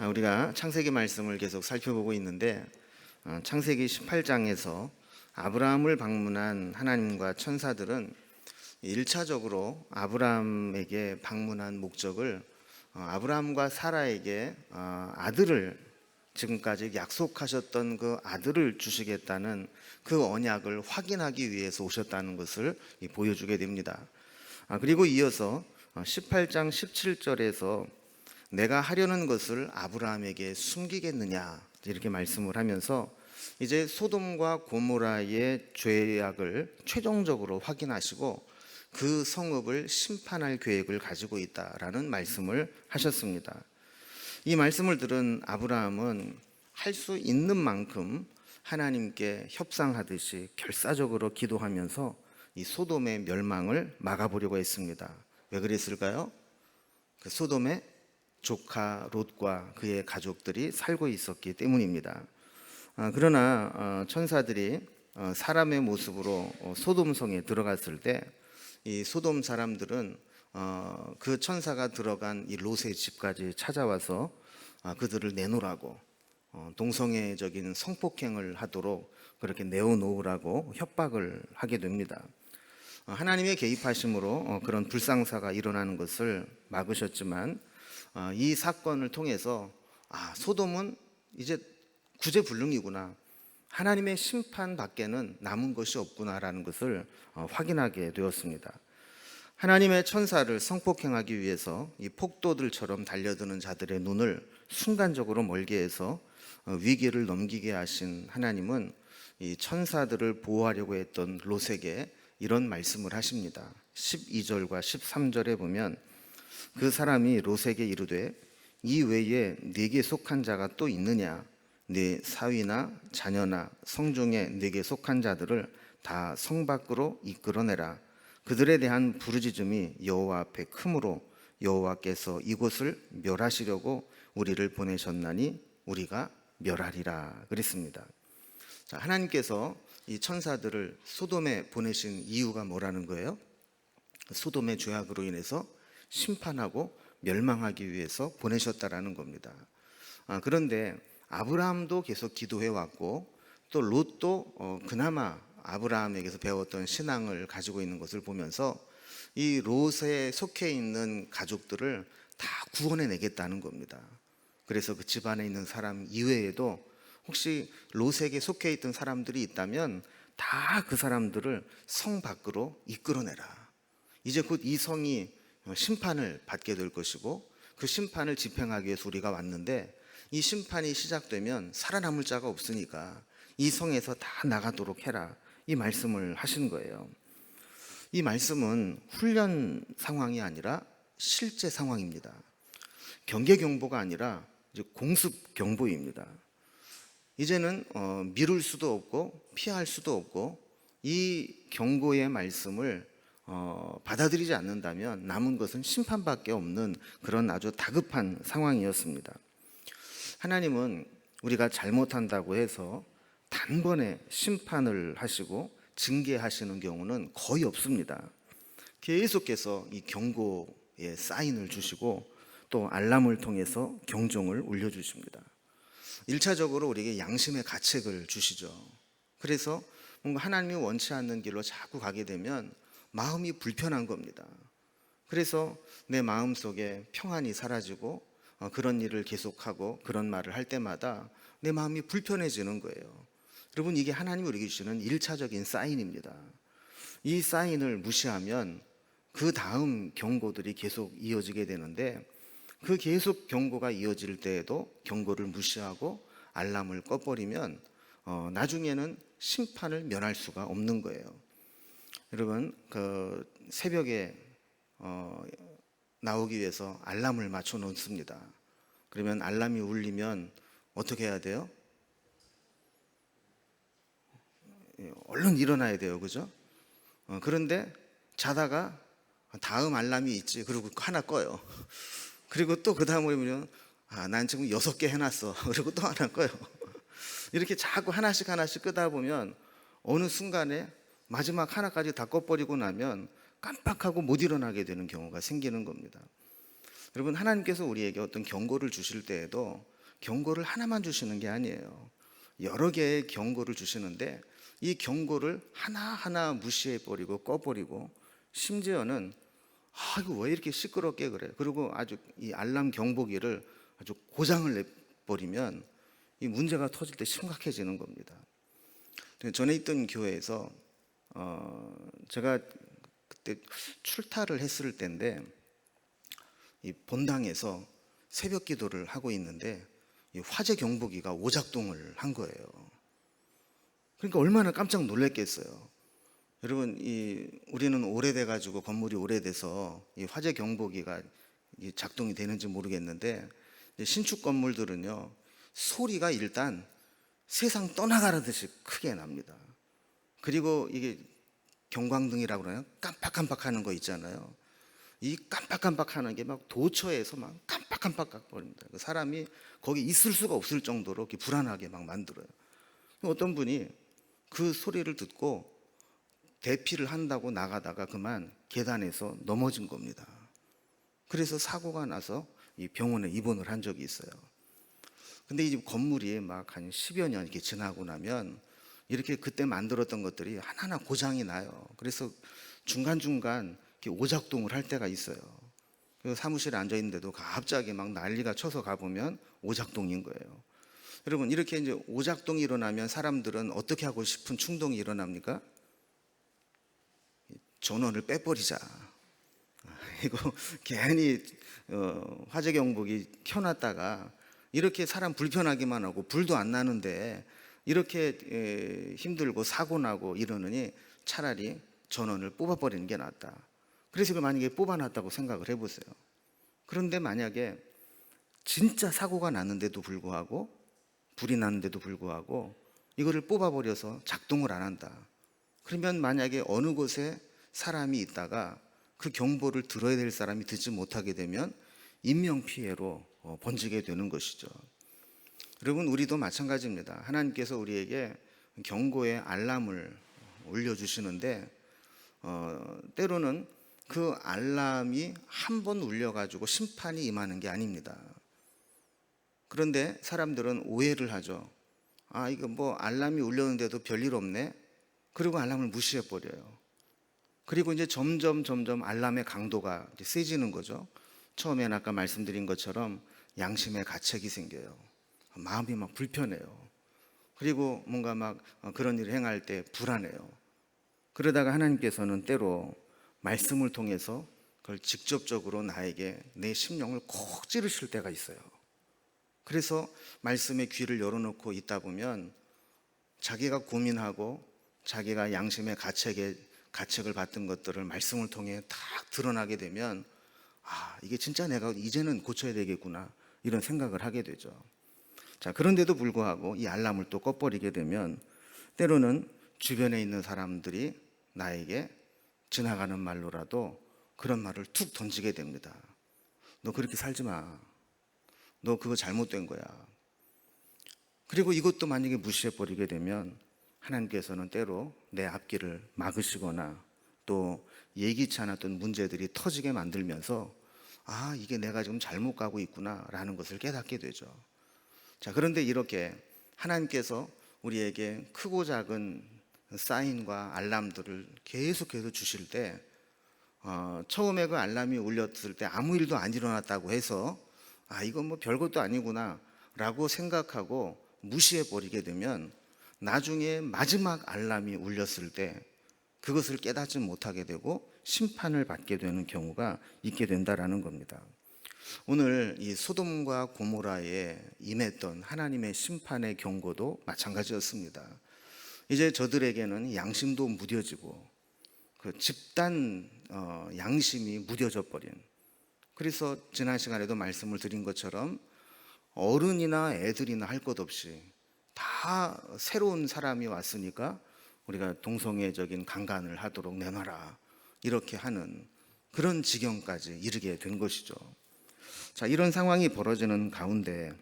우리가 창세기 말씀을 계속 살펴보고 있는데 창세기 18장에서 아브라함을 방문한 하나님과 천사들은 1차적으로 아브라함에게 방문한 목적을 아브라함과 사라에게 아들을 지금까지 약속하셨던 그 아들을 주시겠다는 그 언약을 확인하기 위해서 오셨다는 것을 보여주게 됩니다. 그리고 이어서 18장 17절에서 내가 하려는 것을 아브라함에게 숨기겠느냐 이렇게 말씀을 하면서 이제 소돔과 고모라의 죄악을 최종적으로 확인하시고 그 성읍을 심판할 계획을 가지고 있다라는 말씀을 하셨습니다. 이 말씀을 들은 아브라함은 할 수 있는 만큼 하나님께 협상하듯이 결사적으로 기도하면서 이 소돔의 멸망을 막아보려고 했습니다. 왜 그랬을까요? 그 소돔의 조카 롯과 그의 가족들이 살고 있었기 때문입니다. 그러나 천사들이 사람의 모습으로 소돔성에 들어갔을 때 이 소돔 사람들은 그 천사가 들어간 이 롯의 집까지 찾아와서 그들을 내놓으라고 동성애적인 성폭행을 하도록 그렇게 내어놓으라고 협박을 하게 됩니다. 하나님의 개입하심으로 그런 불상사가 일어나는 것을 막으셨지만 이 사건을 통해서 소돔은 이제 구제불능이구나, 하나님의 심판 밖에는 남은 것이 없구나라는 것을 확인하게 되었습니다. 하나님의 천사를 성폭행하기 위해서 이 폭도들처럼 달려드는 자들의 눈을 순간적으로 멀게 해서 위기를 넘기게 하신 하나님은 이 천사들을 보호하려고 했던 롯에게 이런 말씀을 하십니다. 12절과 13절에 보면 그 사람이 롯에게 이르되 이 외에 네게 속한 자가 또 있느냐? 네 사위나 자녀나 성중에 네게 속한 자들을 다 성 밖으로 이끌어내라. 그들에 대한 부르짖음이 여호와 앞에 크므로 여호와께서 이곳을 멸하시려고 우리를 보내셨나니 우리가 멸하리라 그랬습니다. 하나님께서 이 천사들을 소돔에 보내신 이유가 뭐라는 거예요? 소돔의 죄악으로 인해서 심판하고 멸망하기 위해서 보내셨다라는 겁니다. 그런데 아브라함도 계속 기도해 왔고 또 롯도 그나마 아브라함에게서 배웠던 신앙을 가지고 있는 것을 보면서 이 롯에 속해 있는 가족들을 다 구원해 내겠다는 겁니다. 그래서 그 집안에 있는 사람 이외에도 혹시 롯에게 속해 있던 사람들이 있다면 다 그 사람들을 성 밖으로 이끌어내라. 이제 곧 이 성이 심판을 받게 될 것이고 그 심판을 집행하기 위해서 우리가 왔는데 이 심판이 시작되면 살아남을 자가 없으니까 이 성에서 다 나가도록 해라, 이 말씀을 하신 거예요. 이 말씀은 훈련 상황이 아니라 실제 상황입니다. 경계 경보가 아니라 이제 공습 경보입니다. 이제는 미룰 수도 없고 피할 수도 없고 이 경고의 말씀을 받아들이지 않는다면 남은 것은 심판밖에 없는 그런 아주 다급한 상황이었습니다. 하나님은 우리가 잘못한다고 해서 단번에 심판을 하시고 징계하시는 경우는 거의 없습니다. 계속해서 이 경고의 사인을 주시고 또 알람을 통해서 경종을 울려주십니다. 1차적으로 우리에게 양심의 가책을 주시죠. 그래서 뭔가 하나님이 원치 않는 길로 자꾸 가게 되면 마음이 불편한 겁니다. 그래서 내 마음속에 평안이 사라지고 그런 일을 계속하고 그런 말을 할 때마다 내 마음이 불편해지는 거예요. 여러분, 이게 하나님이 우리에게 주시는 1차적인 사인입니다. 이 사인을 무시하면 그 다음 경고들이 계속 이어지게 되는데 그 계속 경고가 이어질 때에도 경고를 무시하고 알람을 꺼버리면 나중에는 심판을 면할 수가 없는 거예요. 여러분, 그 새벽에 나오기 위해서 알람을 맞춰 놓습니다. 그러면 알람이 울리면 어떻게 해야 돼요? 얼른 일어나야 돼요, 그죠? 그런데 자다가 다음 알람이 있지, 그리고 하나 꺼요. 그리고 또 그 다음으로 보면 난 지금 6개 해놨어. 그리고 또 하나 꺼요. 이렇게 자꾸 하나씩 끄다 보면 어느 순간에 마지막 하나까지 다 꺼버리고 나면 깜빡하고 못 일어나게 되는 경우가 생기는 겁니다. 여러분, 하나님께서 우리에게 어떤 경고를 주실 때에도 경고를 하나만 주시는 게 아니에요. 여러 개의 경고를 주시는데 이 경고를 하나하나 무시해버리고 꺼버리고, 심지어는 이거 왜 이렇게 시끄럽게 그래, 그리고 아주 이 알람 경보기를 아주 고장을 내버리면 이 문제가 터질 때 심각해지는 겁니다. 전에 있던 교회에서 제가 그때 출타를 했을 때인데, 이 본당에서 새벽 기도를 하고 있는데 이 화재 경보기가 오작동을 한 거예요. 그러니까 얼마나 깜짝 놀랐겠어요. 여러분, 우리는 오래돼 가지고, 건물이 오래돼서 이 화재 경보기가 작동이 되는지 모르겠는데, 신축 건물들은요, 소리가 일단 세상 떠나가듯이 크게 납니다. 그리고 이게 경광등이라고 그러나요? 깜빡깜빡하는 거 있잖아요. 이 깜빡깜빡하는 게 막 도처에서 막 깜빡깜빡 거립니다. 그 사람이 거기 있을 수가 없을 정도로 이렇게 불안하게 막 만들어요. 어떤 분이 그 소리를 듣고 대피를 한다고 나가다가 그만 계단에서 넘어진 겁니다. 그래서 사고가 나서 이 병원에 입원을 한 적이 있어요. 근데 이 건물이 막 한 10여 년 이렇게 지나고 나면 이렇게 그때 만들었던 것들이 하나하나 고장이 나요. 그래서 중간중간 이렇게 오작동을 할 때가 있어요. 그 사무실에 앉아 있는데도 갑자기 막 난리가 쳐서 가보면 오작동인 거예요. 여러분, 이렇게 이제 오작동이 일어나면 사람들은 어떻게 하고 싶은 충동이 일어납니까? 전원을 빼버리자. 이거 괜히 화재 경보기 켜놨다가 이렇게 사람 불편하기만 하고 불도 안 나는데 이렇게 힘들고 사고 나고 이러느니 차라리 전원을 뽑아버리는 게 낫다. 그래서 이걸 만약에 뽑아놨다고 생각을 해보세요. 그런데 만약에 진짜 사고가 났는데도 불구하고, 불이 났는데도 불구하고 이거를 뽑아버려서 작동을 안 한다. 그러면 만약에 어느 곳에 사람이 있다가 그 경보를 들어야 될 사람이 듣지 못하게 되면 인명피해로 번지게 되는 것이죠. 여러분, 우리도 마찬가지입니다. 하나님께서 우리에게 경고의 알람을 울려주시는데 때로는 그 알람이 한 번 울려가지고 심판이 임하는 게 아닙니다. 그런데 사람들은 오해를 하죠. 이거 뭐 알람이 울렸는데도 별일 없네. 그리고 알람을 무시해버려요. 그리고 이제 점점 알람의 강도가 이제 세지는 거죠. 처음엔 아까 말씀드린 것처럼 양심의 가책이 생겨요. 마음이 막 불편해요. 그리고 뭔가 막 그런 일을 행할 때 불안해요. 그러다가 하나님께서는 때로 말씀을 통해서 그걸 직접적으로 나에게 내 심령을 콕 찌르실 때가 있어요. 그래서 말씀에 귀를 열어놓고 있다 보면 자기가 고민하고 자기가 양심의 가책을 받던 것들을 말씀을 통해 딱 드러나게 되면 이게 진짜 내가 이제는 고쳐야 되겠구나, 이런 생각을 하게 되죠. 자, 그런데도 불구하고 이 알람을 또 꺼버리게 되면 때로는 주변에 있는 사람들이 나에게 지나가는 말로라도 그런 말을 툭 던지게 됩니다. 너 그렇게 살지 마. 너 그거 잘못된 거야. 그리고 이것도 만약에 무시해버리게 되면 하나님께서는 때로 내 앞길을 막으시거나 또 예기치 않았던 문제들이 터지게 만들면서 이게 내가 지금 잘못 가고 있구나 라는 것을 깨닫게 되죠. 자, 그런데 이렇게 하나님께서 우리에게 크고 작은 사인과 알람들을 계속해서 주실 때 처음에 그 알람이 울렸을 때 아무 일도 안 일어났다고 해서 이건 뭐 별것도 아니구나 라고 생각하고 무시해버리게 되면 나중에 마지막 알람이 울렸을 때 그것을 깨닫지 못하게 되고 심판을 받게 되는 경우가 있게 된다라는 겁니다. 오늘 이 소돔과 고모라에 임했던 하나님의 심판의 경고도 마찬가지였습니다. 이제 저들에게는 양심도 무뎌지고 그 집단 양심이 무뎌져 버린, 그래서 지난 시간에도 말씀을 드린 것처럼 어른이나 애들이나 할 것 없이 다 새로운 사람이 왔으니까 우리가 동성애적인 강간을 하도록 내놔라, 이렇게 하는 그런 지경까지 이르게 된 것이죠. 자, 이런 상황이 벌어지는 가운데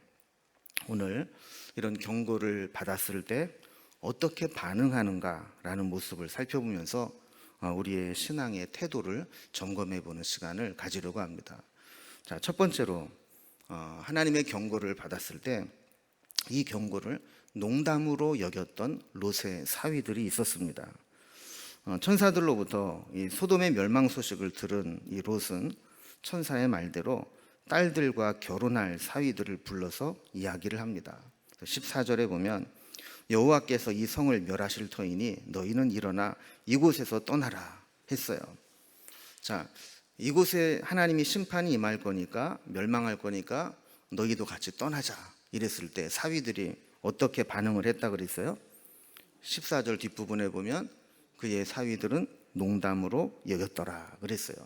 오늘 이런 경고를 받았을 때 어떻게 반응하는가라는 모습을 살펴보면서 우리의 신앙의 태도를 점검해 보는 시간을 가지려고 합니다. 자, 첫 번째로 하나님의 경고를 받았을 때 이 경고를 농담으로 여겼던 롯의 사위들이 있었습니다. 천사들로부터 이 소돔의 멸망 소식을 들은 이 롯은 천사의 말대로 딸들과 결혼할 사위들을 불러서 이야기를 합니다. 14절에 보면 여호와께서 이 성을 멸하실 터이니 너희는 일어나 이곳에서 떠나라 했어요. 자, 이곳에 하나님이 심판이 임할 거니까, 멸망할 거니까 너희도 같이 떠나자 이랬을 때 사위들이 어떻게 반응을 했다 그랬어요? 14절 뒷부분에 보면 그의 사위들은 농담으로 여겼더라 그랬어요.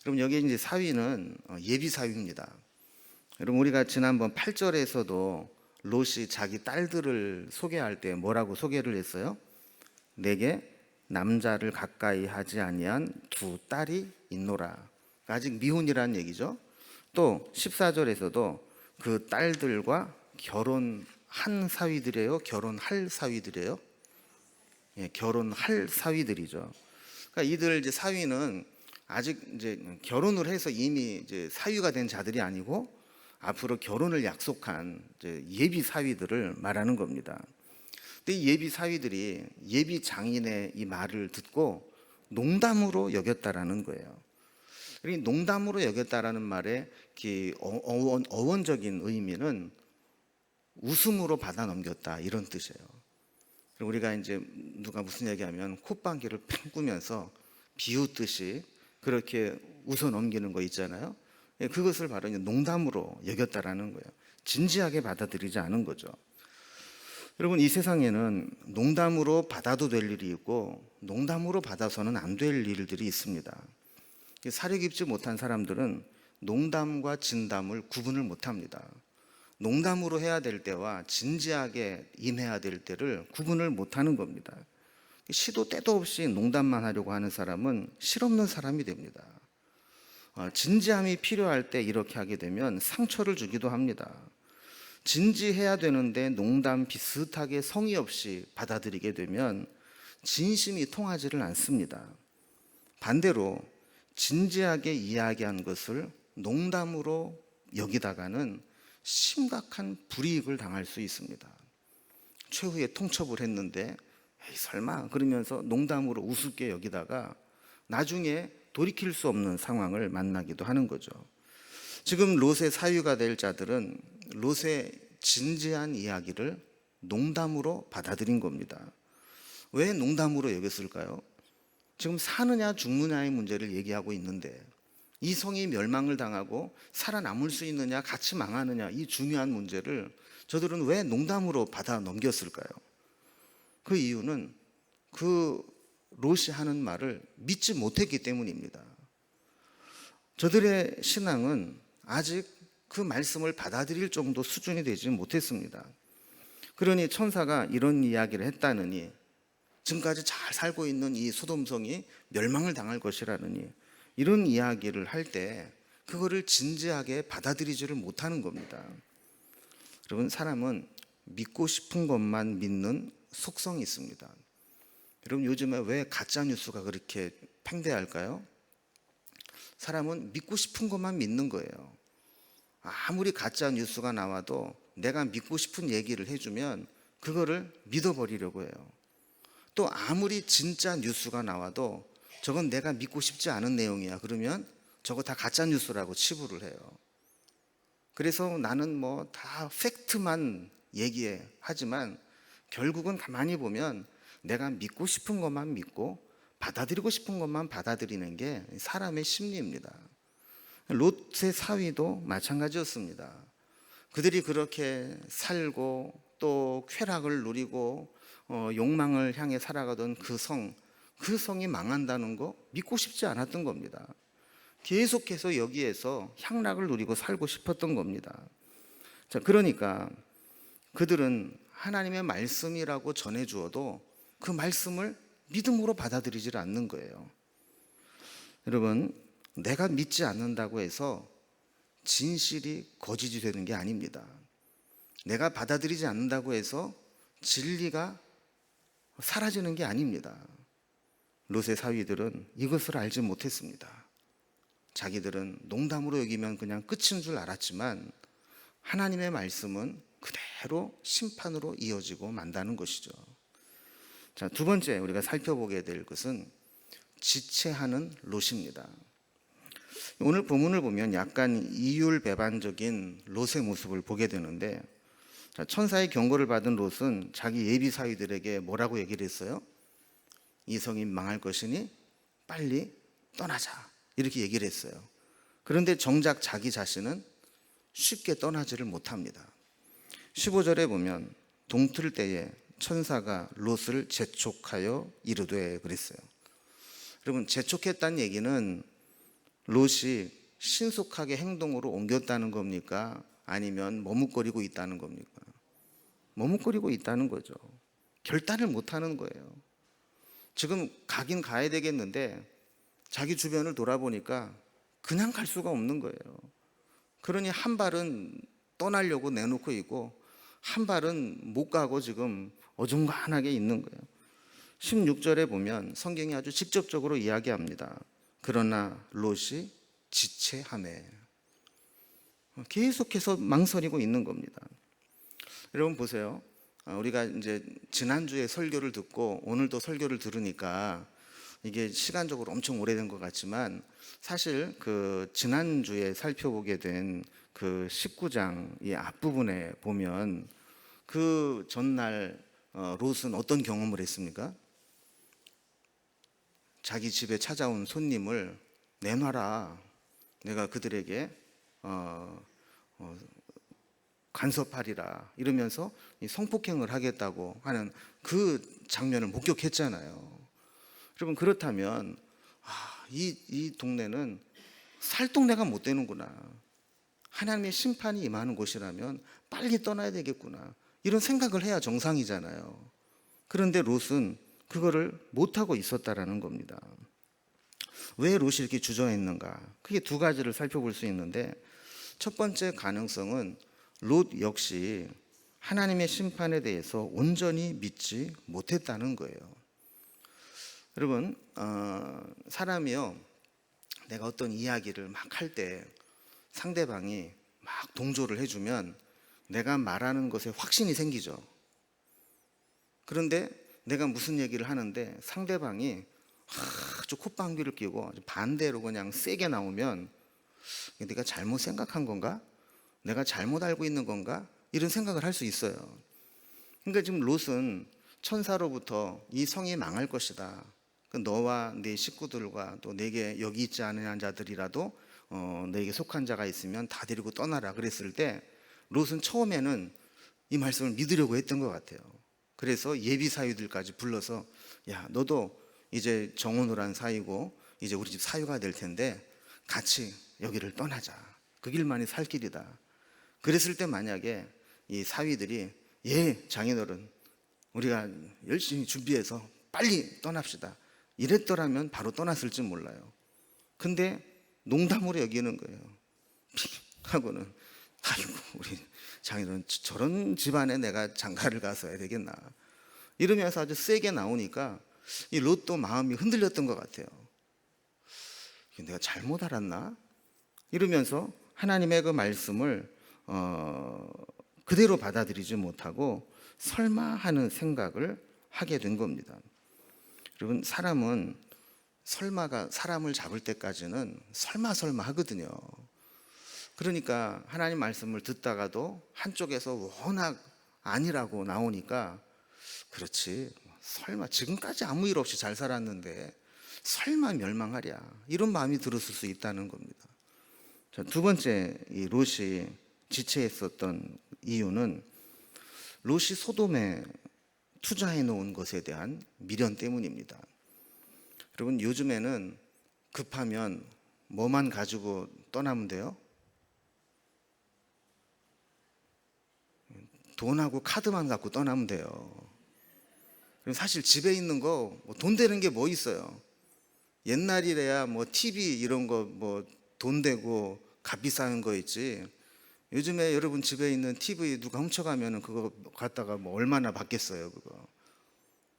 그럼 여기 이제 사위는 예비 사위입니다. 여러분, 우리가 지난번 8절에서도 롯이 자기 딸들을 소개할 때 뭐라고 소개를 했어요? 내게 남자를 가까이 하지 아니한 두 딸이 있노라. 아직 미혼이라는 얘기죠. 또 14절에서도 그 딸들과 결혼한 사위들이에요? 결혼할 사위들이에요? 예, 결혼할 사위들이죠. 그러니까 이들 이제 사위는 아직 이제 결혼을 해서 이미 이제 사위가 된 자들이 아니고 앞으로 결혼을 약속한 이제 예비 사위들을 말하는 겁니다. 근데 이 예비 사위들이 예비 장인의 이 말을 듣고 농담으로 여겼다라는 거예요. 농담으로 여겼다라는 말의 어원적인 의미는 웃음으로 받아 넘겼다 이런 뜻이에요. 그리고 우리가 이제 누가 무슨 얘기하면 콧방귀를 팽 꾸면서 비웃듯이 그렇게 웃어 넘기는 거 있잖아요. 그것을 바로 농담으로 여겼다라는 거예요. 진지하게 받아들이지 않은 거죠. 여러분, 이 세상에는 농담으로 받아도 될 일이 있고 농담으로 받아서는 안 될 일들이 있습니다. 사려 깊지 못한 사람들은 농담과 진담을 구분을 못합니다. 농담으로 해야 될 때와 진지하게 임해야 될 때를 구분을 못하는 겁니다. 시도 때도 없이 농담만 하려고 하는 사람은 실없는 사람이 됩니다. 진지함이 필요할 때 이렇게 하게 되면 상처를 주기도 합니다. 진지해야 되는데 농담 비슷하게 성의 없이 받아들이게 되면 진심이 통하지를 않습니다. 반대로 진지하게 이야기한 것을 농담으로 여기다가는 심각한 불이익을 당할 수 있습니다. 최후에 통첩을 했는데 에이 설마 그러면서 농담으로 우습게 여기다가 나중에 돌이킬 수 없는 상황을 만나기도 하는 거죠. 지금 롯의 사위가 될 자들은 롯의 진지한 이야기를 농담으로 받아들인 겁니다. 왜 농담으로 여겼을까요? 지금 사느냐 죽느냐의 문제를 얘기하고 있는데 이 성이 멸망을 당하고 살아남을 수 있느냐 같이 망하느냐 이 중요한 문제를 저들은 왜 농담으로 받아 넘겼을까요? 그 이유는 그 롯이 하는 말을 믿지 못했기 때문입니다. 저들의 신앙은 아직 그 말씀을 받아들일 정도 수준이 되지 못했습니다. 그러니 천사가 이런 이야기를 했다느니 지금까지 잘 살고 있는 이 소돔성이 멸망을 당할 것이라느니 이런 이야기를 할 때 그거를 진지하게 받아들이지를 못하는 겁니다. 여러분, 사람은 믿고 싶은 것만 믿는 속성이 있습니다. 여러분, 요즘에 왜 가짜 뉴스가 그렇게 팽배할까요? 사람은 믿고 싶은 것만 믿는 거예요. 아무리 가짜 뉴스가 나와도 내가 믿고 싶은 얘기를 해주면 그거를 믿어버리려고 해요. 또 아무리 진짜 뉴스가 나와도 저건 내가 믿고 싶지 않은 내용이야 그러면 저거 다 가짜 뉴스라고 치부를 해요. 그래서 나는 뭐 다 팩트만 얘기해 하지만 결국은 가만히 보면 내가 믿고 싶은 것만 믿고 받아들이고 싶은 것만 받아들이는 게 사람의 심리입니다. 롯의 사위도 마찬가지였습니다. 그들이 그렇게 살고 또 쾌락을 누리고 욕망을 향해 살아가던 그 성이 망한다는 거 믿고 싶지 않았던 겁니다. 계속해서 여기에서 향락을 누리고 살고 싶었던 겁니다. 자, 그러니까 그들은 하나님의 말씀이라고 전해주어도 그 말씀을 믿음으로 받아들이질 않는 거예요. 여러분, 내가 믿지 않는다고 해서 진실이 거짓이 되는 게 아닙니다. 내가 받아들이지 않는다고 해서 진리가 사라지는 게 아닙니다. 롯의 사위들은 이것을 알지 못했습니다. 자기들은 농담으로 여기면 그냥 끝인 줄 알았지만 하나님의 말씀은 그대로 심판으로 이어지고 만다는 것이죠. 자, 두 번째 우리가 살펴보게 될 것은 지체하는 롯입니다. 오늘 본문을 보면 약간 이율배반적인 롯의 모습을 보게 되는데, 자, 천사의 경고를 받은 롯은 자기 예비 사위들에게 뭐라고 얘기를 했어요? 이 성이 망할 것이니 빨리 떠나자, 이렇게 얘기를 했어요. 그런데 정작 자기 자신은 쉽게 떠나지를 못합니다. 15절에 보면 동틀 때에 천사가 롯을 재촉하여 이르되 그랬어요. 여러분, 재촉했다는 얘기는 롯이 신속하게 행동으로 옮겼다는 겁니까? 아니면 머뭇거리고 있다는 겁니까? 머뭇거리고 있다는 거죠. 결단을 못하는 거예요. 지금 가긴 가야 되겠는데 자기 주변을 돌아보니까 그냥 갈 수가 없는 거예요. 그러니 한 발은 떠나려고 내놓고 있고 한 발은 못 가고 지금 어중간하게 있는 거예요. 16절에 보면 성경이 아주 직접적으로 이야기합니다. 그러나 롯이 지체하매, 계속해서 망설이고 있는 겁니다. 여러분 보세요. 우리가 이제 지난주에 설교를 듣고 오늘도 설교를 들으니까 이게 시간적으로 엄청 오래된 것 같지만 사실 그 지난주에 살펴보게 된 그 19장 이 앞부분에 보면 그 전날 롯은 어떤 경험을 했습니까? 자기 집에 찾아온 손님을 내놔라, 내가 그들에게 간섭하리라, 이러면서 성폭행을 하겠다고 하는 그 장면을 목격했잖아요. 여러분, 그렇다면 이 동네는 살 동네가 못 되는구나, 하나님의 심판이 임하는 곳이라면 빨리 떠나야 되겠구나, 이런 생각을 해야 정상이잖아요. 그런데 롯은 그거를 못하고 있었다라는 겁니다. 왜 롯이 이렇게 주저했는가? 크게 두 가지를 살펴볼 수 있는데, 첫 번째 가능성은 롯 역시 하나님의 심판에 대해서 온전히 믿지 못했다는 거예요. 여러분, 사람이요, 내가 어떤 이야기를 막 할 때 상대방이 막 동조를 해주면 내가 말하는 것에 확신이 생기죠. 그런데 내가 무슨 얘기를 하는데 상대방이 아주 콧방귀를 뀌고 반대로 그냥 세게 나오면 내가 잘못 생각한 건가? 내가 잘못 알고 있는 건가? 이런 생각을 할 수 있어요. 그러니까 지금 롯은 천사로부터 이 성이 망할 것이다, 너와 네 식구들과 또 내게 여기 있지 않은 자들이라도 너에게 속한 자가 있으면 다 데리고 떠나라 그랬을 때 롯은 처음에는 이 말씀을 믿으려고 했던 것 같아요. 그래서 예비 사위들까지 불러서, 야, 너도 이제 정혼을 한 사위고 이제 우리 집 사위가 될 텐데 같이 여기를 떠나자, 그 길만이 살 길이다. 그랬을 때 만약에 이 사위들이, 예, 장인어른, 우리가 열심히 준비해서 빨리 떠납시다, 이랬더라면 바로 떠났을지 몰라요. 근데 농담으로 여기는 거예요. 하고는, 아이고, 우리 장인어른 저런 집안에 내가 장가를 가서 해야 되겠나, 이러면서 아주 세게 나오니까 이 롯도 마음이 흔들렸던 것 같아요. 내가 잘못 알았나? 이러면서 하나님의 그 말씀을 그대로 받아들이지 못하고 설마 하는 생각을 하게 된 겁니다. 여러분, 사람은 설마가 사람을 잡을 때까지는 설마 하거든요. 그러니까 하나님 말씀을 듣다가도 한쪽에서 워낙 아니라고 나오니까, 그렇지, 설마 지금까지 아무 일 없이 잘 살았는데 설마 멸망하랴, 이런 마음이 들었을 수 있다는 겁니다. 자, 두 번째, 이 롯이 지체했었던 이유는 롯이 소돔에 투자해 놓은 것에 대한 미련 때문입니다. 여러분, 요즘에는 급하면 뭐만 가지고 떠나면 돼요? 돈하고 카드만 갖고 떠나면 돼요. 사실 집에 있는 거 돈 되는 게 뭐 있어요? 옛날이래야 뭐 TV 이런 거 뭐 돈 되고 값비싼 거 있지. 요즘에 여러분 집에 있는 TV 누가 훔쳐가면은 그거 갖다가 뭐 얼마나 받겠어요, 그거.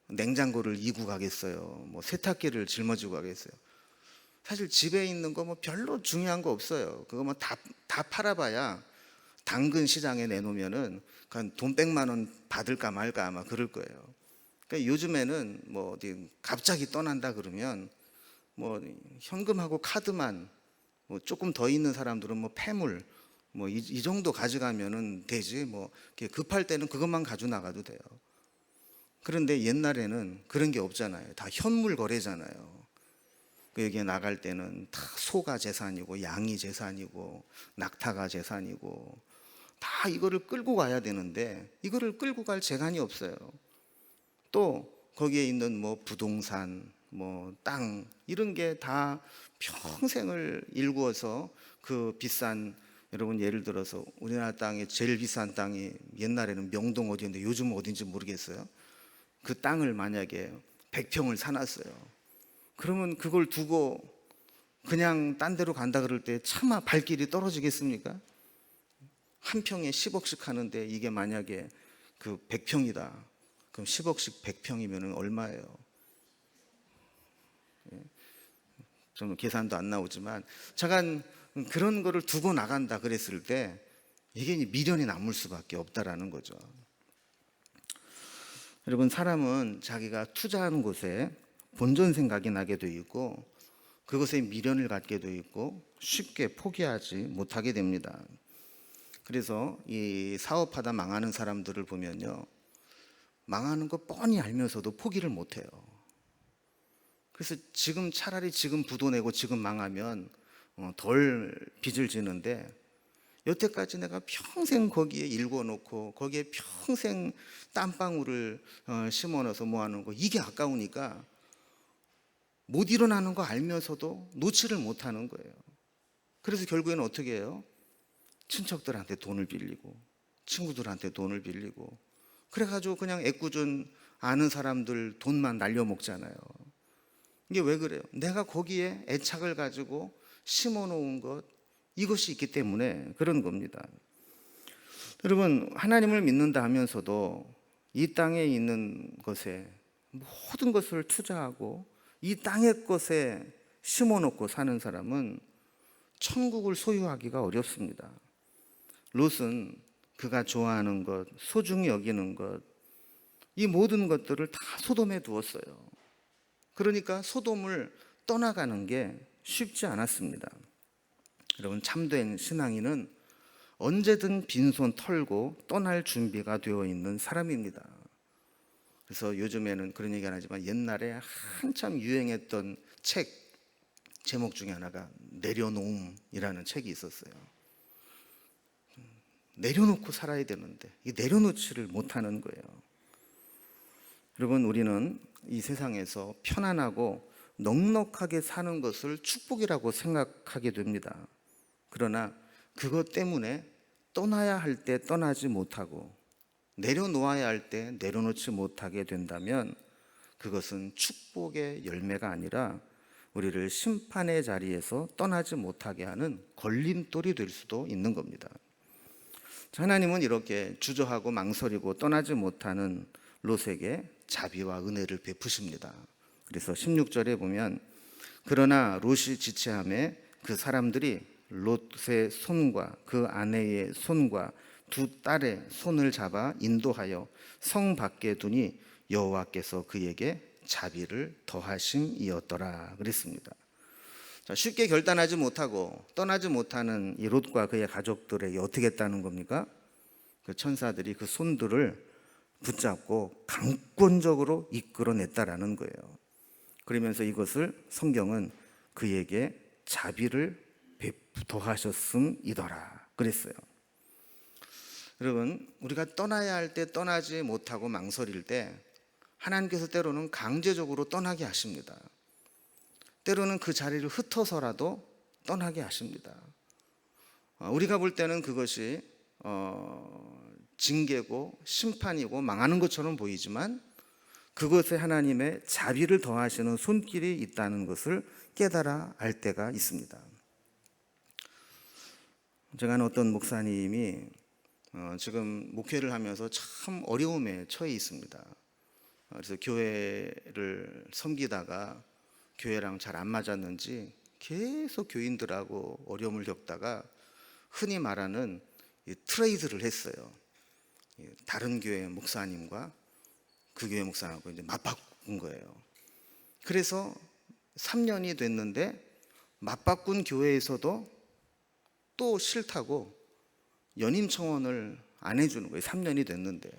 냉장고를 이고 가겠어요. 뭐 세탁기를 짊어지고 가겠어요. 사실 집에 있는 거 뭐 별로 중요한 거 없어요. 그거 뭐 다 팔아봐야 당근 시장에 내놓으면은 돈 100만 원 받을까 말까 아마 그럴 거예요. 그러니까 요즘에는 뭐 어디 갑자기 떠난다 그러면 뭐 현금하고 카드만, 뭐 조금 더 있는 사람들은 뭐 폐물 뭐 이 정도 가져가면은 되지, 뭐 급할 때는 그것만 가지고 나가도 돼요. 그런데 옛날에는 그런 게 없잖아요. 다 현물 거래잖아요. 그 여기에 나갈 때는 다 소가 재산이고 양이 재산이고 낙타가 재산이고 다 이거를 끌고 가야 되는데 이거를 끌고 갈 재간이 없어요. 또 거기에 있는 뭐 부동산, 뭐 땅 이런 게 다 평생을 일구어서 그 비싼, 여러분 예를 들어서 우리나라 땅에 제일 비싼 땅이 옛날에는 명동 어디였는데 요즘 어딘지 모르겠어요. 그 땅을 만약에 100평을 사놨어요. 그러면 그걸 두고 그냥 딴 데로 간다 그럴 때 차마 발길이 떨어지겠습니까? 한 평에 10억씩 하는데 이게 만약에 그 100평이다. 그럼 10억씩 100평이면 얼마예요? 저는 계산도 안 나오지만 잠깐 그런 거를 두고 나간다 그랬을 때 이게 미련이 남을 수밖에 없다라는 거죠. 여러분, 사람은 자기가 투자하는 곳에 본전 생각이 나게 돼 있고 그것에 미련을 갖게 돼 있고 쉽게 포기하지 못하게 됩니다. 그래서 이 사업하다 망하는 사람들을 보면요, 망하는 거 뻔히 알면서도 포기를 못해요. 그래서 지금 차라리 지금 부도 내고 지금 망하면 덜 빚을 지는데, 여태까지 내가 평생 거기에 일궈놓고 거기에 평생 땀방울을 심어넣어서 모아놓은 거, 이게 아까우니까 못 일어나는 거 알면서도 놓지를 못하는 거예요. 그래서 결국에는 어떻게 해요? 친척들한테 돈을 빌리고 친구들한테 돈을 빌리고 그래가지고 그냥 애꿎은 아는 사람들 돈만 날려먹잖아요. 이게 왜 그래요? 내가 거기에 애착을 가지고 심어놓은 것, 이것이 있기 때문에 그런 겁니다. 여러분, 하나님을 믿는다 하면서도 이 땅에 있는 것에 모든 것을 투자하고 이 땅의 것에 심어놓고 사는 사람은 천국을 소유하기가 어렵습니다. 롯은 그가 좋아하는 것, 소중히 여기는 것, 이 모든 것들을 다 소돔에 두었어요. 그러니까 소돔을 떠나가는 게 쉽지 않았습니다. 여러분, 참된 신앙인은 언제든 빈손 털고 떠날 준비가 되어 있는 사람입니다. 그래서 요즘에는 그런 얘기 안 하지만 옛날에 한참 유행했던 책 제목 중에 하나가 내려놓음이라는 책이 있었어요. 내려놓고 살아야 되는데 이 내려놓지를 못하는 거예요. 여러분, 우리는 이 세상에서 편안하고 넉넉하게 사는 것을 축복이라고 생각하게 됩니다. 그러나 그것 때문에 떠나야 할 때 떠나지 못하고 내려놓아야 할 때 내려놓지 못하게 된다면 그것은 축복의 열매가 아니라 우리를 심판의 자리에서 떠나지 못하게 하는 걸림돌이 될 수도 있는 겁니다. 하나님은 이렇게 주저하고 망설이고 떠나지 못하는 롯에게 자비와 은혜를 베푸십니다. 그래서 16절에 보면, 그러나 롯이 지체하매 그 사람들이 롯의 손과 그 아내의 손과 두 딸의 손을 잡아 인도하여 성 밖에 두니 여호와께서 그에게 자비를 더하심이었더라 그랬습니다. 자, 쉽게 결단하지 못하고 떠나지 못하는 이 롯과 그의 가족들에게 어떻게 했다는 겁니까? 그 천사들이 그 손들을 붙잡고 강권적으로 이끌어냈다라는 거예요. 그러면서 이것을 성경은 그에게 자비를 더하셨음이더라 그랬어요. 여러분, 우리가 떠나야 할 때 떠나지 못하고 망설일 때 하나님께서 때로는 강제적으로 떠나게 하십니다. 때로는 그 자리를 흩어서라도 떠나게 하십니다. 우리가 볼 때는 그것이 징계고 심판이고 망하는 것처럼 보이지만 그것에 하나님의 자비를 더하시는 손길이 있다는 것을 깨달아 알 때가 있습니다. 제가 아는 어떤 목사님이 지금 목회를 하면서 참 어려움에 처해 있습니다. 그래서 교회를 섬기다가 교회랑 잘 안 맞았는지 계속 교인들하고 어려움을 겪다가 흔히 말하는 이 트레이드를 했어요. 다른 교회 목사님과 그 교회 목사하고 이제 맞바꾼 거예요. 그래서 3년이 됐는데 맞바꾼 교회에서도 또 싫다고 연임 청원을 안 해주는 거예요. 3년이 됐는데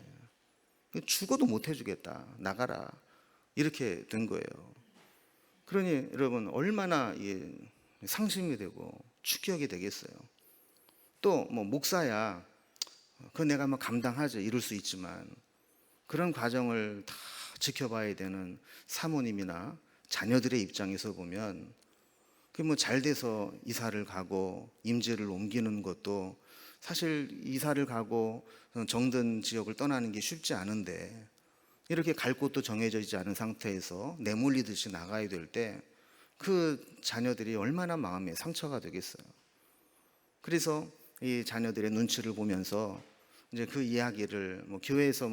죽어도 못 해주겠다, 나가라, 이렇게 된 거예요. 그러니 여러분, 얼마나 상심이 되고 충격이 되겠어요. 또 뭐 목사야, 그 내가 뭐 감당하지, 이럴 수 있지만 그런 과정을 다 지켜봐야 되는 사모님이나 자녀들의 입장에서 보면 그 뭐 잘 돼서 이사를 가고 임지를 옮기는 것도 사실 이사를 가고 정든 지역을 떠나는 게 쉽지 않은데, 이렇게 갈 곳도 정해져 있지 않은 상태에서 내몰리듯이 나가야 될 때 그 자녀들이 얼마나 마음에 상처가 되겠어요. 그래서 이 자녀들의 눈치를 보면서 이제 그 이야기를 뭐 교회에서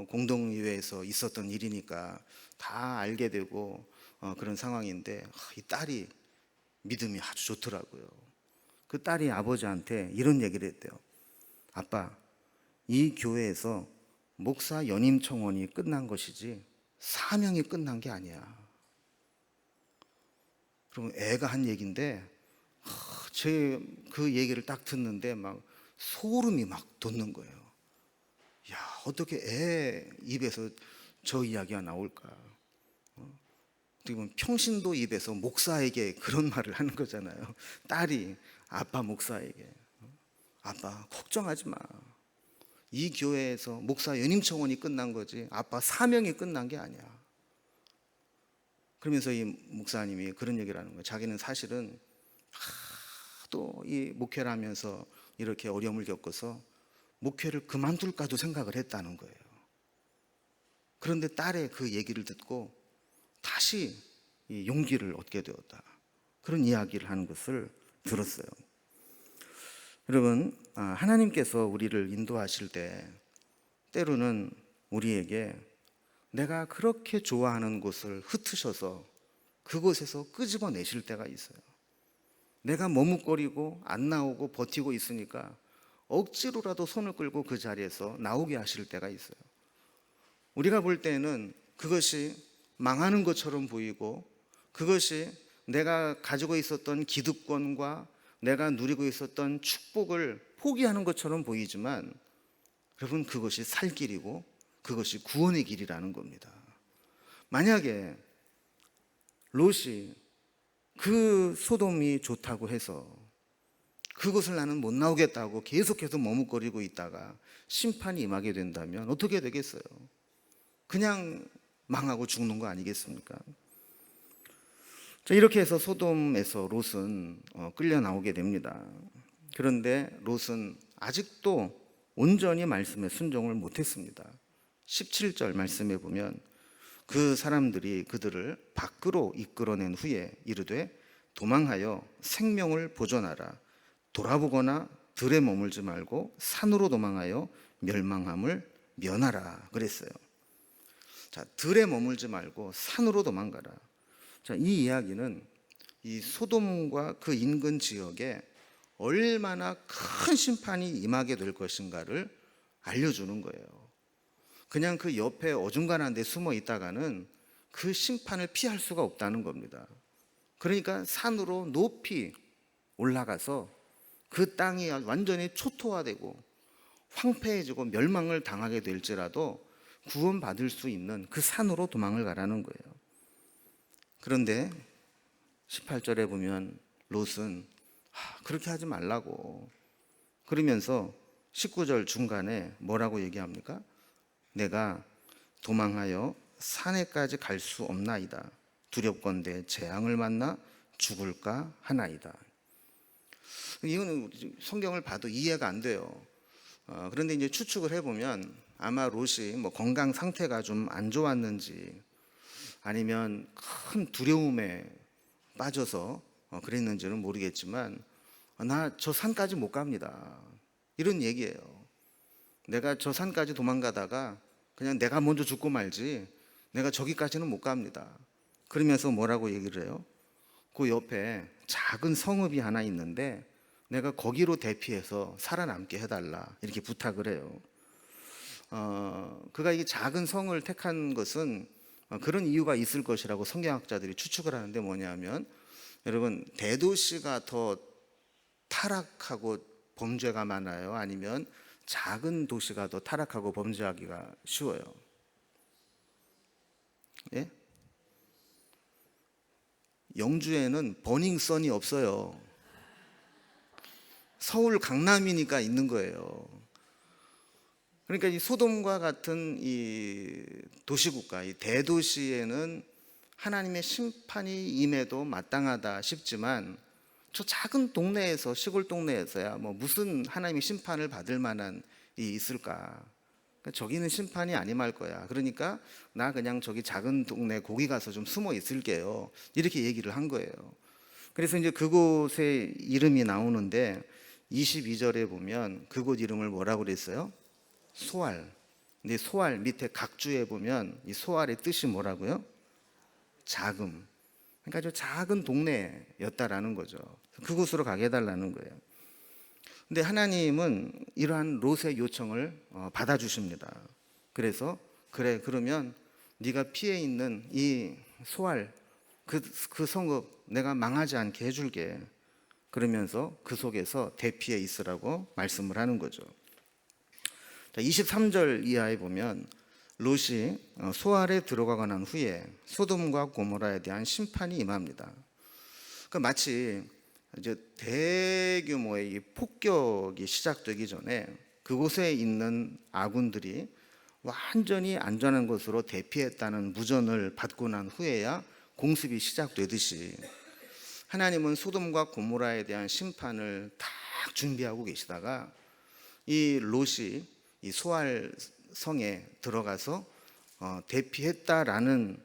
공동의회에서 있었던 일이니까 다 알게 되고 그런 상황인데, 이 딸이 믿음이 아주 좋더라고요. 그 딸이 아버지한테 이런 얘기를 했대요. 아빠, 이 교회에서 목사 연임 청원이 끝난 것이지 사명이 끝난 게 아니야. 그러면 애가 한 얘기인데, 제 그 얘기를 딱 듣는데 막 소름이 막 돋는 거예요. 야, 어떻게 애 입에서 저 이야기가 나올까? 어떻게 보면 평신도 입에서 목사에게 그런 말을 하는 거잖아요. 딸이 아빠 목사에게, 아빠 걱정하지 마. 이 교회에서 목사 연임 청원이 끝난 거지 아빠 사명이 끝난 게 아니야. 그러면서 이 목사님이 그런 얘기를 하는 거예요. 자기는 사실은 또 이 목회를 하면서 이렇게 어려움을 겪어서 목회를 그만둘까도 생각을 했다는 거예요. 그런데 딸의 그 얘기를 듣고 다시 이 용기를 얻게 되었다, 그런 이야기를 하는 것을 들었어요. 여러분, 하나님께서 우리를 인도하실 때 때로는 우리에게 내가 그렇게 좋아하는 곳을 흩으셔서 그곳에서 끄집어내실 때가 있어요. 내가 머뭇거리고 안 나오고 버티고 있으니까 억지로라도 손을 끌고 그 자리에서 나오게 하실 때가 있어요. 우리가 볼 때는 그것이 망하는 것처럼 보이고, 그것이 내가 가지고 있었던 기득권과 내가 누리고 있었던 축복을 포기하는 것처럼 보이지만, 여러분, 그것이 살 길이고 그것이 구원의 길이라는 겁니다. 만약에 롯이 그 소돔이 좋다고 해서 그것을 나는 못 나오겠다고 계속해서 머뭇거리고 있다가 심판이 임하게 된다면 어떻게 되겠어요? 그냥 망하고 죽는 거 아니겠습니까? 자, 이렇게 해서 소돔에서 롯은 끌려 나오게 됩니다. 그런데 롯은 아직도 온전히 말씀에 순종을 못했습니다. 17절 말씀에 보면 그 사람들이 그들을 밖으로 이끌어낸 후에 이르되 도망하여 생명을 보존하라. 돌아보거나 들에 머물지 말고 산으로 도망하여 멸망함을 면하라 그랬어요. 자, 들에 머물지 말고 산으로 도망가라. 자, 이 이야기는 이 소돔과 그 인근 지역에 얼마나 큰 심판이 임하게 될 것인가를 알려주는 거예요. 그냥 그 옆에 어중간한 데 숨어 있다가는 그 심판을 피할 수가 없다는 겁니다. 그러니까 산으로 높이 올라가서 그 땅이 완전히 초토화되고 황폐해지고 멸망을 당하게 될지라도 구원받을 수 있는 그 산으로 도망을 가라는 거예요. 그런데 18절에 보면 롯은 그렇게 하지 말라고 그러면서 19절 중간에 뭐라고 얘기합니까? 내가 도망하여 산에까지 갈 수 없나이다. 두렵건대 재앙을 만나 죽을까 하나이다. 이거는 성경을 봐도 이해가 안 돼요. 그런데 이제 추측을 해보면 아마 롯이 뭐 건강 상태가 좀 안 좋았는지 아니면 큰 두려움에 빠져서 그랬는지는 모르겠지만 나 저 산까지 못 갑니다, 이런 얘기예요. 내가 저 산까지 도망가다가 그냥 내가 먼저 죽고 말지 내가 저기까지는 못 갑니다. 그러면서 뭐라고 얘기를 해요? 그 옆에 작은 성읍이 하나 있는데 내가 거기로 대피해서 살아남게 해달라 이렇게 부탁을 해요. 그가 이 작은 성을 택한 것은 그런 이유가 있을 것이라고 성경학자들이 추측을 하는데 뭐냐면, 여러분, 대도시가 더 타락하고 범죄가 많아요? 아니면 작은 도시가 더 타락하고 범죄하기가 쉬워요? 예? 영주에는 버닝썬이 없어요. 서울 강남이니까 있는 거예요. 그러니까 이 소돔과 같은 이 도시국가, 이 대도시에는 하나님의 심판이 임해도 마땅하다 싶지만, 저 작은 동네에서, 시골 동네에서야 뭐 무슨 하나님의 심판을 받을 만한 일이 있을까? 그러니까 저기는 심판이 안 임할 거야. 그러니까 나 그냥 저기 작은 동네 거기 가서 좀 숨어 있을게요. 이렇게 얘기를 한 거예요. 그래서 이제 그곳의 이름이 나오는데 22절에 보면 그곳 이름을 뭐라고 그랬어요? 소알. 근데 소알 밑에 각주에 보면 이 소알의 뜻이 뭐라고요? 자금. 그러니까 저 작은 동네였다라는 거죠. 그곳으로 가게 해달라는 거예요. 근데 하나님은 이러한 롯의 요청을 받아주십니다. 그래서 그래, 그러면 네가 피해 있는 이 소알, 그 성읍 내가 망하지 않게 해줄게. 그러면서 그 속에서 대피해 있으라고 말씀을 하는 거죠. 23절 이하에 보면 롯이 소알에 들어가고 난 후에 소돔과 고모라에 대한 심판이 임합니다. 그 마치 이제 대규모의 이 폭격이 시작되기 전에 그곳에 있는 아군들이 완전히 안전한 곳으로 대피했다는 무전을 받고 난 후에야 공습이 시작되듯이 하나님은 소돔과 고모라에 대한 심판을 딱 준비하고 계시다가 이 롯이 이 소알 성에 들어가서 대피했다라는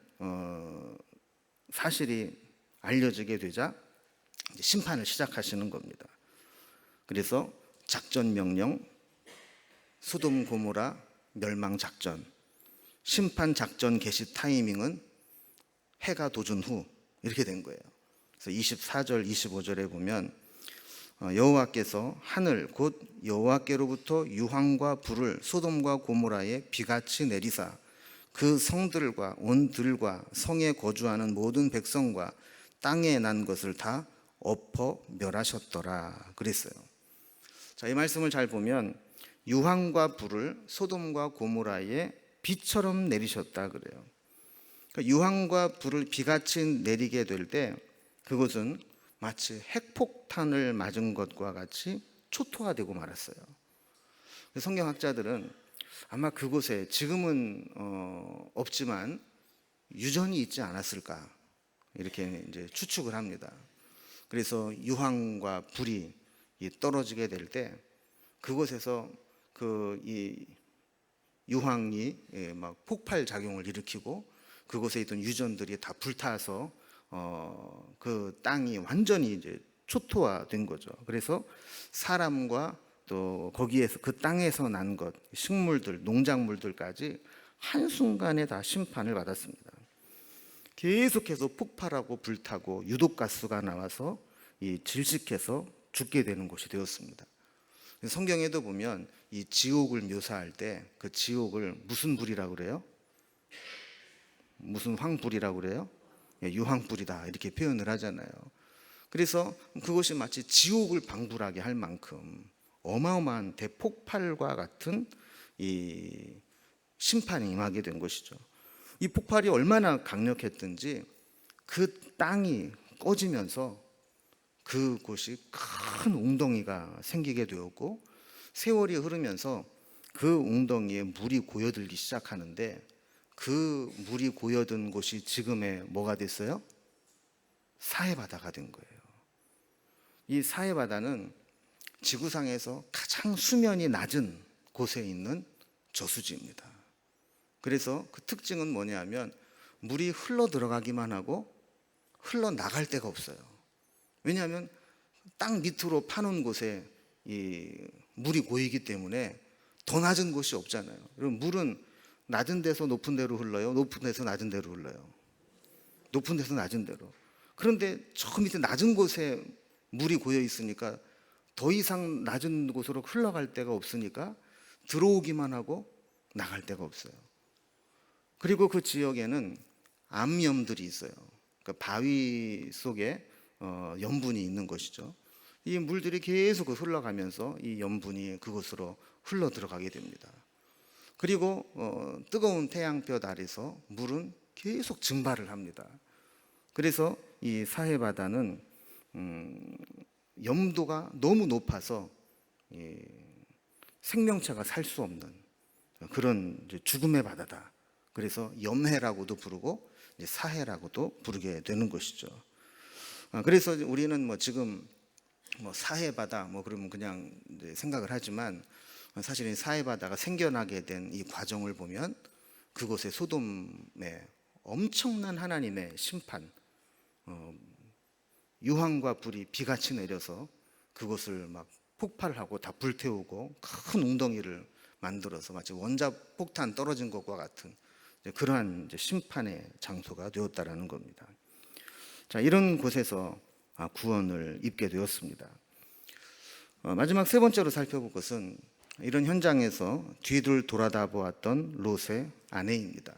사실이 알려지게 되자 이제 심판을 시작하시는 겁니다. 그래서 작전 명령, 소돔 고모라 멸망 작전, 심판 작전 개시 타이밍은 해가 도준 후 이렇게 된 거예요. 그래서 24절, 25절에 보면 여호와께서 하늘 곧 여호와께로부터 유황과 불을 소돔과 고모라에 비같이 내리사 그 성들과 온 들과 성에 거주하는 모든 백성과 땅에 난 것을 다 엎어 멸하셨더라 그랬어요. 자, 이 말씀을 잘 보면 유황과 불을 소돔과 고모라에 비처럼 내리셨다 그래요. 그러니까 유황과 불을 비같이 내리게 될 때 그것은 마치 핵폭탄을 맞은 것과 같이 초토화되고 말았어요. 성경학자들은 아마 그곳에 지금은 없지만 유전이 있지 않았을까 이렇게 이제 추측을 합니다. 그래서 유황과 불이 떨어지게 될 때 그곳에서 이 유황이 막 폭발 작용을 일으키고 그곳에 있던 유전들이 다 불타서 그 땅이 완전히 이제 초토화된 거죠. 그래서 사람과 또 거기에서 그 땅에서 난 것, 식물들, 농작물들까지 한순간에 다 심판을 받았습니다. 계속해서 폭발하고 불타고 유독가스가 나와서 질식해서 죽게 되는 곳이 되었습니다. 성경에도 보면 이 지옥을 묘사할 때 그 지옥을 무슨 불이라고 그래요? 무슨 황불이라고 그래요? 유황불이다 이렇게 표현을 하잖아요. 그래서 그것이 마치 지옥을 방불하게 할 만큼 어마어마한 대폭발과 같은 이 심판이 임하게 된 것이죠. 이 폭발이 얼마나 강력했든지 그 땅이 꺼지면서 그곳이 큰 웅덩이가 생기게 되었고 세월이 흐르면서 그 웅덩이에 물이 고여들기 시작하는데 그 물이 고여든 곳이 지금의 뭐가 됐어요? 사해바다가 된 거예요. 이 사해바다는 지구상에서 가장 수면이 낮은 곳에 있는 저수지입니다. 그래서 그 특징은 뭐냐면 물이 흘러 들어가기만 하고 흘러나갈 데가 없어요. 왜냐하면 땅 밑으로 파놓은 곳에 이 물이 고이기 때문에 더 낮은 곳이 없잖아요. 그럼 물은 낮은 데서 높은 데로 흘러요? 높은 데서 낮은 데로 흘러요? 높은 데서 낮은 데로. 그런데 저 밑에 낮은 곳에 물이 고여 있으니까 더 이상 낮은 곳으로 흘러갈 데가 없으니까 들어오기만 하고 나갈 데가 없어요. 그리고 그 지역에는 암염들이 있어요. 그러니까 바위 속에 염분이 있는 것이죠. 이 물들이 계속 흘러가면서 이 염분이 그곳으로 흘러 들어가게 됩니다. 그리고 뜨거운 태양볕 아래서 물은 계속 증발을 합니다. 그래서 이 사해 바다는 염도가 너무 높아서 생명체가 살 수 없는 그런 죽음의 바다다. 그래서 염해라고도 부르고 사해라고도 부르게 되는 것이죠. 그래서 우리는 지금 사해 바다 그러면 그냥 생각을 하지만 사실은 사해 바다가 생겨나게 된 이 과정을 보면 그곳에 소돔에 엄청난 하나님의 심판, 유황과 불이 비같이 내려서 그곳을 막 폭발을 하고 다 불태우고 큰 웅덩이를 만들어서 마치 원자 폭탄 떨어진 것과 같은 그러한 심판의 장소가 되었다라는 겁니다. 자, 이런 곳에서 구원을 입게 되었습니다. 마지막 세 번째로 살펴볼 것은 이런 현장에서 뒤를 돌아다 보았던 롯의 아내입니다.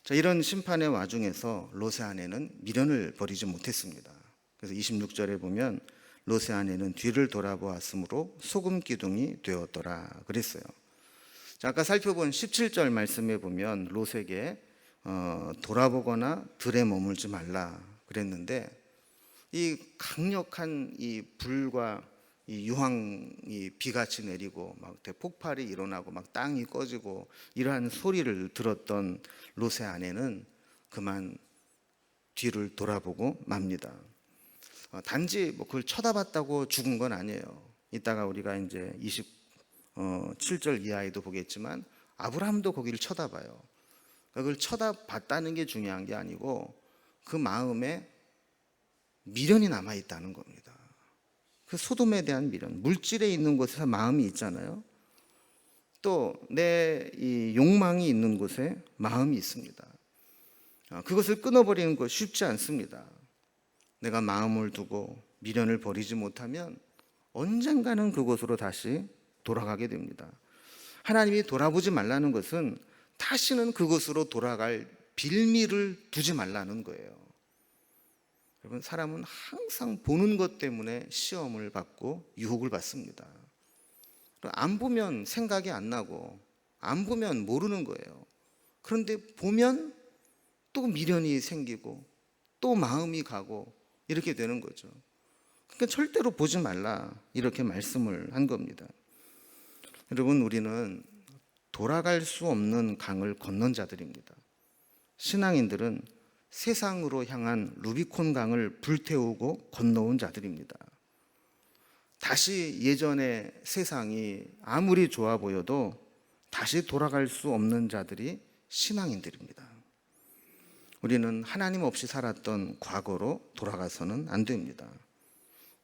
자, 이런 심판의 와중에서 롯의 아내는 미련을 버리지 못했습니다. 그래서 26절에 보면 롯의 아내는 뒤를 돌아보았으므로 소금 기둥이 되었더라 그랬어요. 자, 아까 살펴본 17절 말씀에 보면 롯에게 돌아보거나 들에 머물지 말라 그랬는데 이 강력한 이 불과 이 유황이 비같이 내리고 막 대폭발이 일어나고 막 땅이 꺼지고 이러한 소리를 들었던 롯의 아내는 그만 뒤를 돌아보고 맙니다. 단지 그걸 쳐다봤다고 죽은 건 아니에요. 이따가 우리가 이제 27절 이하에도 보겠지만 아브라함도 거기를 쳐다봐요. 그걸 쳐다봤다는 게 중요한 게 아니고 그 마음에 미련이 남아 있다는 겁니다. 그 소돔에 대한 미련, 물질에 있는 곳에서 마음이 있잖아요. 또 내 이 욕망이 있는 곳에 마음이 있습니다. 그것을 끊어버리는 것 쉽지 않습니다. 내가 마음을 두고 미련을 버리지 못하면 언젠가는 그곳으로 다시 돌아가게 됩니다. 하나님이 돌아보지 말라는 것은 다시는 그곳으로 돌아갈 빌미를 두지 말라는 거예요. 여러분, 사람은 항상 보는 것 때문에 시험을 받고 유혹을 받습니다. 안 보면 생각이 안 나고 안 보면 모르는 거예요. 그런데 보면 또 미련이 생기고 또 마음이 가고 이렇게 되는 거죠. 그러니까 절대로 보지 말라 이렇게 말씀을 한 겁니다. 여러분, 우리는 돌아갈 수 없는 강을 건넌 자들입니다. 신앙인들은 세상으로 향한 루비콘 강을 불태우고 건너온 자들입니다. 다시 예전의 세상이 아무리 좋아 보여도 다시 돌아갈 수 없는 자들이 신앙인들입니다. 우리는 하나님 없이 살았던 과거로 돌아가서는 안 됩니다.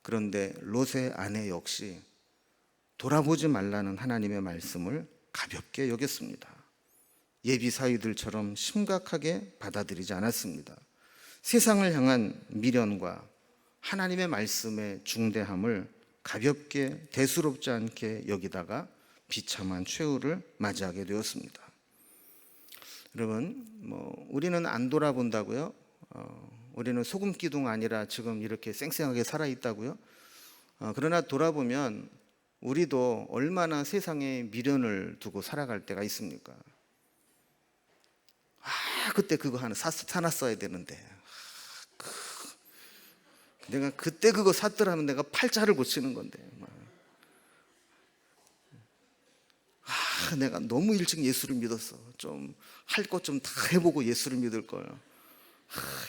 그런데 롯의 아내 역시 돌아보지 말라는 하나님의 말씀을 가볍게 여겼습니다. 예비 사위들처럼 심각하게 받아들이지 않았습니다. 세상을 향한 미련과 하나님의 말씀의 중대함을 가볍게 대수롭지 않게 여기다가 비참한 최후를 맞이하게 되었습니다. 여러분, 우리는 안 돌아본다고요? 우리는 소금 기둥 아니라 지금 이렇게 쌩쌩하게 살아있다고요? 그러나 돌아보면 우리도 얼마나 세상에 미련을 두고 살아갈 때가 있습니까? 그때 그거 하나 사놨어야 되는데, 내가 그때 그거 샀더라면 내가 팔자를 고치는 건데, 내가 너무 일찍 예수를 믿었어. 좀 할 것 좀 다 해보고 예수를 믿을 걸.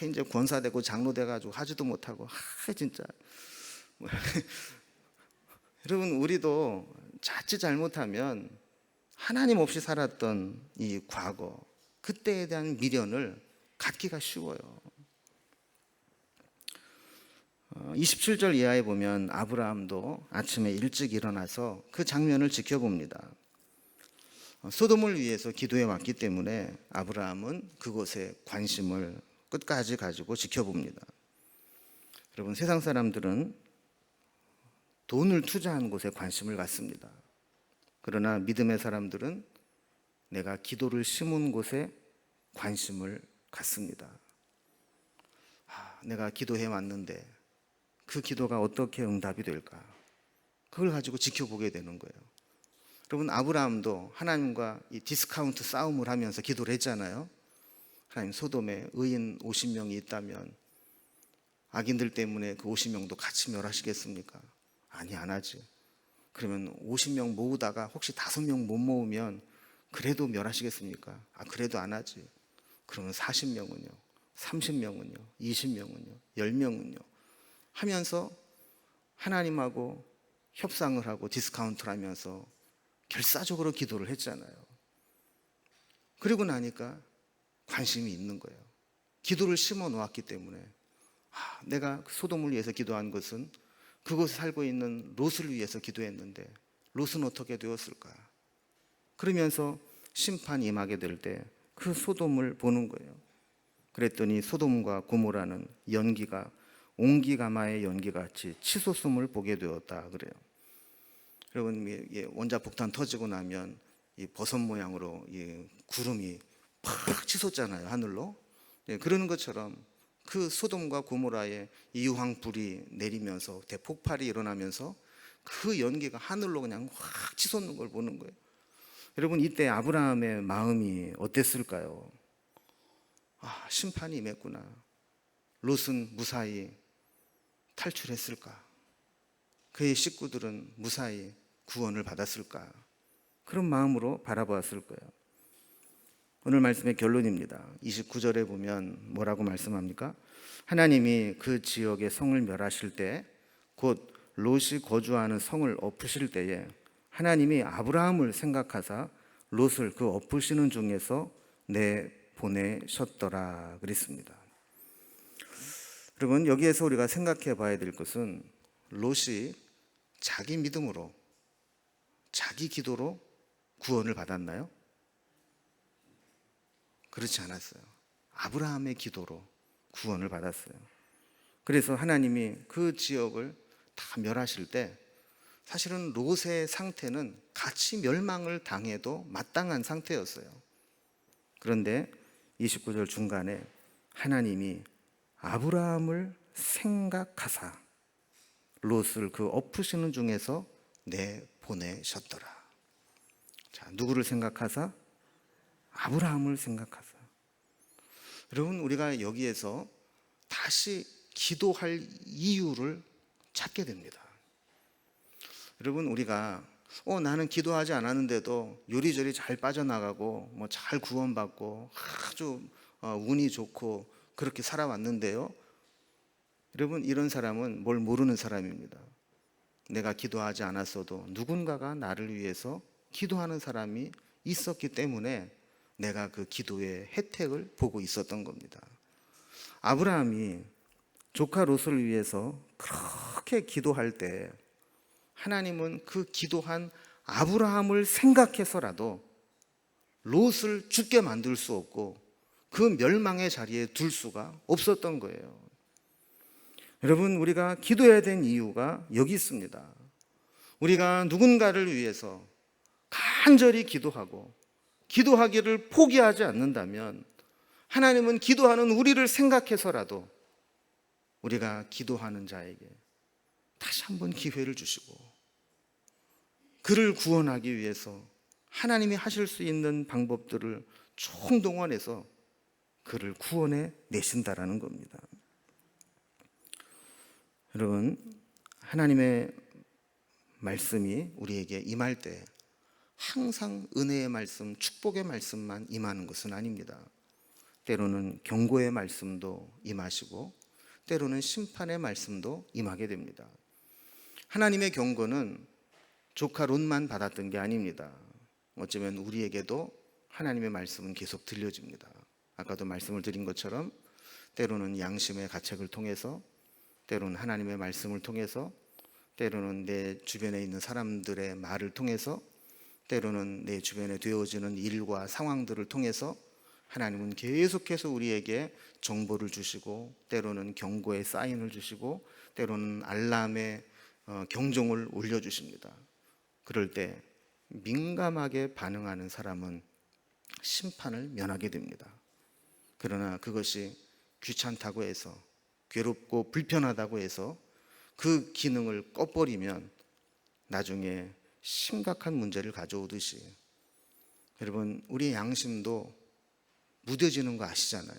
이제 권사되고 장로 돼가지고 하지도 못하고. 진짜. 여러분, 우리도 자칫 잘못하면 하나님 없이 살았던 이 과거, 그때에 대한 미련을 갖기가 쉬워요. 27절 이하에 보면 아브라함도 아침에 일찍 일어나서 그 장면을 지켜봅니다. 소돔을 위해서 기도해 왔기 때문에 아브라함은 그곳에 관심을 끝까지 가지고 지켜봅니다. 여러분, 세상 사람들은 돈을 투자하는 곳에 관심을 갖습니다. 그러나 믿음의 사람들은 내가 기도를 심은 곳에 관심을 갖습니다. 내가 기도해 왔는데 그 기도가 어떻게 응답이 될까? 그걸 가지고 지켜보게 되는 거예요. 여러분, 아브라함도 하나님과 이 디스카운트 싸움을 하면서 기도를 했잖아요. 하나님, 소돔에 의인 50명이 있다면 악인들 때문에 그 50명도 같이 멸하시겠습니까? 아니, 안 하지. 그러면 50명 모으다가 혹시 5명 못 모으면 그래도 멸하시겠습니까? 그래도 안 하지. 그러면 40명은요, 30명은요, 20명은요, 10명은요 하면서 하나님하고 협상을 하고 디스카운트를 하면서 결사적으로 기도를 했잖아요. 그리고 나니까 관심이 있는 거예요. 기도를 심어 놓았기 때문에. 내가 소돔을 위해서 기도한 것은 그곳에 살고 있는 롯을 위해서 기도했는데 롯은 어떻게 되었을까? 그러면서 심판이 임하게 될 때 그 소돔을 보는 거예요. 그랬더니 소돔과 고모라는 연기가 옹기가마의 연기같이 치솟음을 보게 되었다 그래요. 여러분, 원자폭탄 터지고 나면 이 버섯 모양으로 이 구름이 팍 치솟잖아요, 하늘로. 그러는 것처럼 그 소돔과 고모라의 이유황불이 내리면서 대폭발이 일어나면서 그 연기가 하늘로 그냥 확 치솟는 걸 보는 거예요. 여러분, 이때 아브라함의 마음이 어땠을까요? 심판이 임했구나. 롯은 무사히 탈출했을까? 그의 식구들은 무사히 구원을 받았을까? 그런 마음으로 바라보았을 거예요. 오늘 말씀의 결론입니다. 29절에 보면 뭐라고 말씀합니까? 하나님이 그 지역의 성을 멸하실 때, 곧 롯이 거주하는 성을 엎으실 때에 하나님이 아브라함을 생각하사 롯을 그 엎으시는 중에서 내보내셨더라 그랬습니다. 여러분, 여기에서 우리가 생각해 봐야 될 것은 롯이 자기 믿음으로, 자기 기도로 구원을 받았나요? 그렇지 않았어요. 아브라함의 기도로 구원을 받았어요. 그래서 하나님이 그 지역을 다 멸하실 때 사실은 롯의 상태는 같이 멸망을 당해도 마땅한 상태였어요. 그런데 29절 중간에 하나님이 아브라함을 생각하사 롯을 그 엎으시는 중에서 내보내셨더라. 자, 누구를 생각하사? 아브라함을 생각하사. 여러분, 우리가 여기에서 다시 기도할 이유를 찾게 됩니다. 여러분, 우리가 나는 기도하지 않았는데도 요리조리 잘 빠져나가고 잘 구원받고 아주 운이 좋고 그렇게 살아왔는데요. 여러분, 이런 사람은 뭘 모르는 사람입니다. 내가 기도하지 않았어도 누군가가 나를 위해서 기도하는 사람이 있었기 때문에 내가 그 기도의 혜택을 보고 있었던 겁니다. 아브라함이 조카 롯을 위해서 그렇게 기도할 때 하나님은 그 기도한 아브라함을 생각해서라도 롯을 죽게 만들 수 없고 그 멸망의 자리에 둘 수가 없었던 거예요. 여러분, 우리가 기도해야 된 이유가 여기 있습니다. 우리가 누군가를 위해서 간절히 기도하고 기도하기를 포기하지 않는다면 하나님은 기도하는 우리를 생각해서라도 우리가 기도하는 자에게 다시 한번 기회를 주시고 그를 구원하기 위해서 하나님이 하실 수 있는 방법들을 총동원해서 그를 구원해 내신다라는 겁니다. 여러분, 하나님의 말씀이 우리에게 임할 때 항상 은혜의 말씀, 축복의 말씀만 임하는 것은 아닙니다. 때로는 경고의 말씀도 임하시고 때로는 심판의 말씀도 임하게 됩니다. 하나님의 경고는 조카 롯만 받았던 게 아닙니다. 어쩌면 우리에게도 하나님의 말씀은 계속 들려집니다. 아까도 말씀을 드린 것처럼 때로는 양심의 가책을 통해서, 때로는 하나님의 말씀을 통해서, 때로는 내 주변에 있는 사람들의 말을 통해서, 때로는 내 주변에 되어지는 일과 상황들을 통해서 하나님은 계속해서 우리에게 정보를 주시고, 때로는 경고의 사인을 주시고, 때로는 알람의 경종을 울려주십니다. 그럴 때 민감하게 반응하는 사람은 심판을 면하게 됩니다. 그러나 그것이 귀찮다고 해서, 괴롭고 불편하다고 해서 그 기능을 꺼버리면 나중에 심각한 문제를 가져오듯이, 여러분, 우리의 양심도 무뎌지는 거 아시잖아요.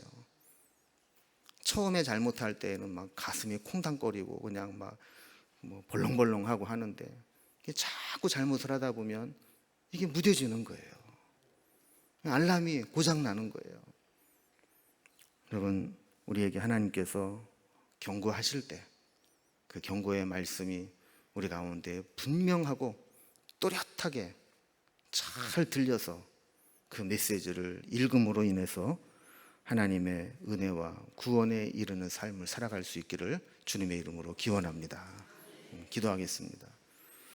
처음에 잘못할 때는 막 가슴이 콩당거리고 그냥 막 뭐 벌렁벌렁하고 하는데, 이게 자꾸 잘못을 하다 보면 이게 무뎌지는 거예요. 알람이 고장 나는 거예요. 여러분, 우리에게 하나님께서 경고하실 때 그 경고의 말씀이 우리 가운데 분명하고 또렷하게 잘 들려서 그 메시지를 읽음으로 인해서 하나님의 은혜와 구원에 이르는 삶을 살아갈 수 있기를 주님의 이름으로 기원합니다. 기도하겠습니다.